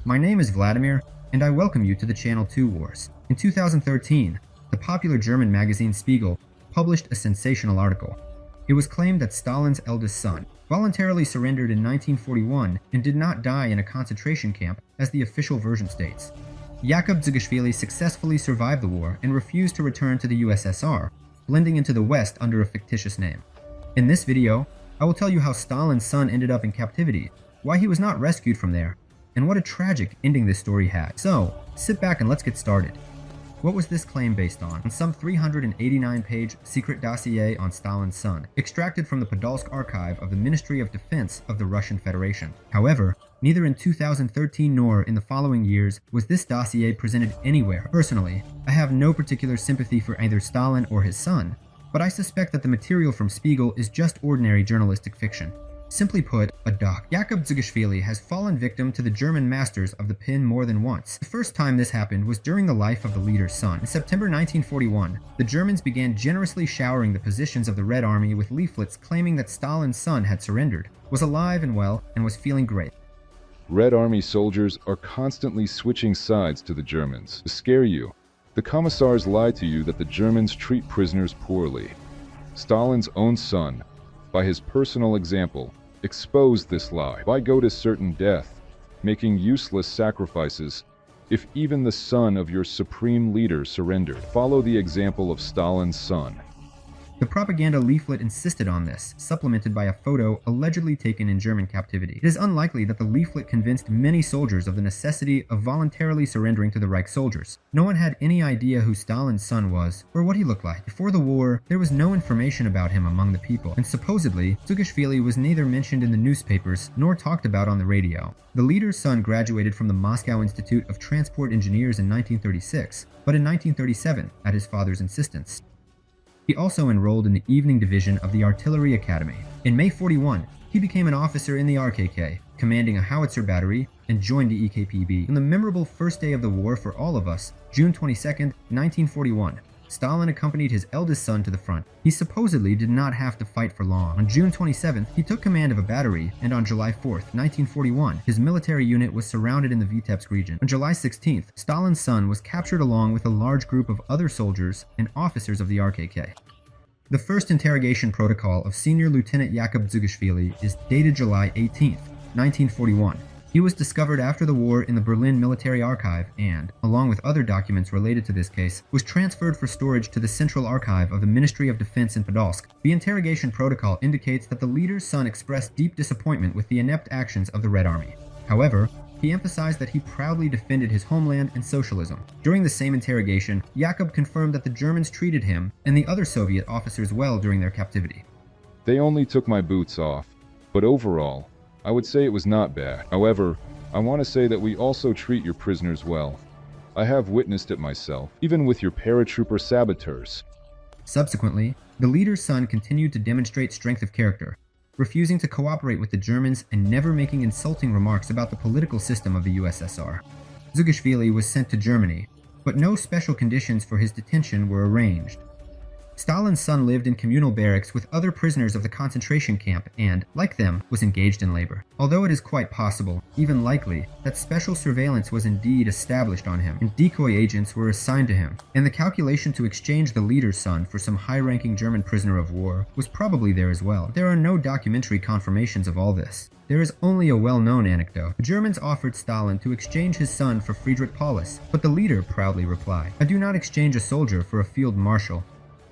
My name is Vladimir, and I welcome you to the channel 2 Wars. In 2013, the popular German magazine Spiegel published a sensational article. It was claimed that Stalin's eldest son voluntarily surrendered in 1941 and did not die in a concentration camp, as the official version states. Yakov successfully survived the war and refused to return to the USSR, blending into the West under a fictitious name. In this video, I will tell you how Stalin's son ended up in captivity, why he was not rescued from there, and what a tragic ending this story had. So, sit back and let's get started. What was this claim based on? On some 389-page secret dossier on Stalin's son, extracted from the Podolsk archive of the Ministry of Defense of the Russian Federation. However, neither in 2013 nor in the following years was this dossier presented anywhere. Personally, I have no particular sympathy for either Stalin or his son, but I suspect that the material from Spiegel is just ordinary journalistic fiction. Simply put, a doc. Yakov has fallen victim to the German masters of the pen more than once. The first time this happened was during the life of the leader's son. In September 1941, the Germans began generously showering the positions of the Red Army with leaflets claiming that Stalin's son had surrendered, was alive and well, and was feeling great. Red Army soldiers are constantly switching sides to the Germans to scare you. The commissars lie to you that the Germans treat prisoners poorly. Stalin's own son, by his personal example, exposed this lie. Why go to certain death, making useless sacrifices, if even the son of your supreme leader surrendered? Follow the example of Stalin's son. The propaganda leaflet insisted on this, supplemented by a photo allegedly taken in German captivity. It is unlikely that the leaflet convinced many soldiers of the necessity of voluntarily surrendering to the Reich soldiers. No one had any idea who Stalin's son was, or what he looked like. Before the war, there was no information about him among the people, and supposedly, Zugashvili was neither mentioned in the newspapers nor talked about on the radio. The leader's son graduated from the Moscow Institute of Transport Engineers in 1936, but in 1937, at his father's insistence. He also enrolled in the evening division of the Artillery Academy. In May 41, he became an officer in the RKK, commanding a howitzer battery, and joined the EKPB. On the memorable first day of the war for all of us, June 22, 1941, Stalin accompanied his eldest son to the front. He supposedly did not have to fight for long. On June 27th, he took command of a battery, and on July 4th, 1941, his military unit was surrounded in the Vitebsk region. On July 16th, Stalin's son was captured along with a large group of other soldiers and officers of the RKK. The first interrogation protocol of Senior Lieutenant Yakov Zugashvili is dated July 18th, 1941. He was discovered after the war in the Berlin Military Archive and, along with other documents related to this case, was transferred for storage to the Central Archive of the Ministry of Defense in Podolsk. The interrogation protocol indicates that the leader's son expressed deep disappointment with the inept actions of the Red Army. However, he emphasized that he proudly defended his homeland and socialism. During the same interrogation, Yakov confirmed that the Germans treated him and the other Soviet officers well during their captivity. They only took my boots off, but overall, I would say it was not bad. However, I want to say that we also treat your prisoners well. I have witnessed it myself, even with your paratrooper saboteurs. Subsequently, the leader's son continued to demonstrate strength of character, refusing to cooperate with the Germans and never making insulting remarks about the political system of the USSR. Zugashvili was sent to Germany, but no special conditions for his detention were arranged. Stalin's son lived in communal barracks with other prisoners of the concentration camp and, like them, was engaged in labor. Although it is quite possible, even likely, that special surveillance was indeed established on him, and decoy agents were assigned to him, and the calculation to exchange the leader's son for some high-ranking German prisoner of war was probably there as well. There are no documentary confirmations of all this. There is only a well-known anecdote. The Germans offered Stalin to exchange his son for Friedrich Paulus, but the leader proudly replied, "I do not exchange a soldier for a field marshal."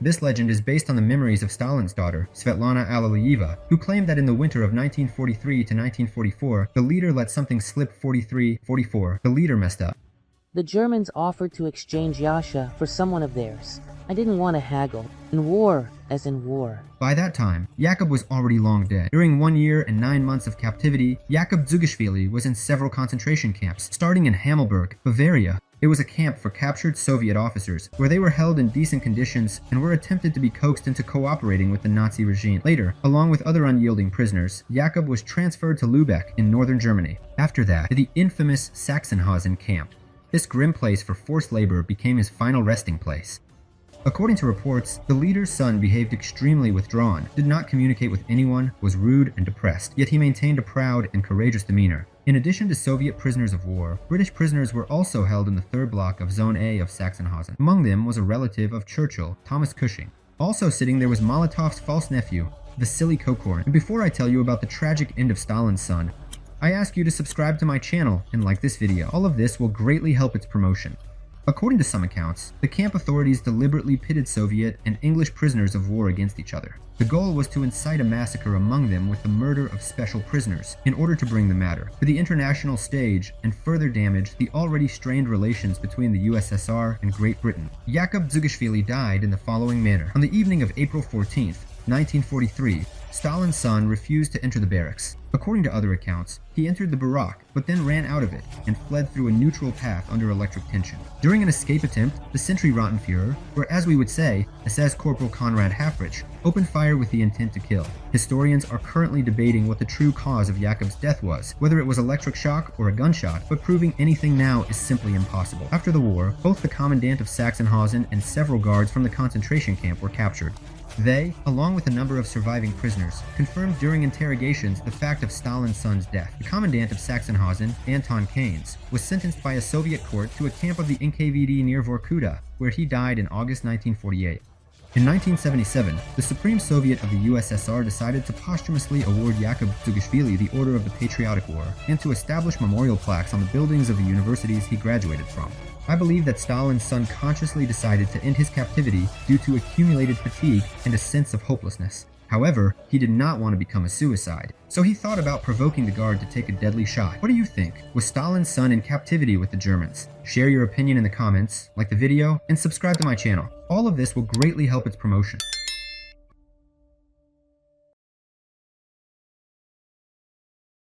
This legend is based on the memories of Stalin's daughter, Svetlana Alalieva, who claimed that in the winter of 1943 to 1944, the leader let something slip 43-44. The leader messed up. The Germans offered to exchange Yasha for someone of theirs. I didn't want to haggle. In war, as in war. By that time, Yakov was already long dead. During 1 year and 9 months of captivity, Yakov Zugashvili was in several concentration camps, starting in Hamelburg, Bavaria. It was a camp for captured Soviet officers, where they were held in decent conditions and were attempted to be coaxed into cooperating with the Nazi regime. Later, along with other unyielding prisoners, Yakov was transferred to Lübeck in northern Germany. After that, to the infamous Sachsenhausen camp. This grim place for forced labor became his final resting place. According to reports, the leader's son behaved extremely withdrawn, did not communicate with anyone, was rude and depressed, yet he maintained a proud and courageous demeanor. In addition to Soviet prisoners of war, British prisoners were also held in the third block of Zone A of Sachsenhausen. Among them was a relative of Churchill, Thomas Cushing. Also sitting there was Molotov's false nephew, Vasily Kokorn. And before I tell you about the tragic end of Stalin's son, I ask you to subscribe to my channel and like this video. All of this will greatly help its promotion. According to some accounts, the camp authorities deliberately pitted Soviet and English prisoners of war against each other. The goal was to incite a massacre among them with the murder of special prisoners, in order to bring the matter to the international stage and further damage the already strained relations between the USSR and Great Britain. Yakov Dzugashvili died in the following manner. On the evening of April 14th, 1943, Stalin's son refused to enter the barracks. According to other accounts, he entered the barack, but then ran out of it and fled through a neutral path under electric tension. During an escape attempt, the Sentry-Rattenführer, or as we would say, SS Corporal Konrad Hafrich, opened fire with the intent to kill. Historians are currently debating what the true cause of Yakov's death was, whether it was electric shock or a gunshot, but proving anything now is simply impossible. After the war, both the commandant of Sachsenhausen and several guards from the concentration camp were captured. They, along with a number of surviving prisoners, confirmed during interrogations the fact of Stalin's son's death. The commandant of Sachsenhausen, Anton Keynes, was sentenced by a Soviet court to a camp of the NKVD near Vorkuta, where he died in August 1948. In 1977, the Supreme Soviet of the USSR decided to posthumously award Yakov Dzugashvili the Order of the Patriotic War and to establish memorial plaques on the buildings of the universities he graduated from. I believe that Stalin's son consciously decided to end his captivity due to accumulated fatigue and a sense of hopelessness. However, he did not want to become a suicide, so he thought about provoking the guard to take a deadly shot. What do you think? Was Stalin's son in captivity with the Germans? Share your opinion in the comments, like the video, and subscribe to my channel. All of this will greatly help its promotion.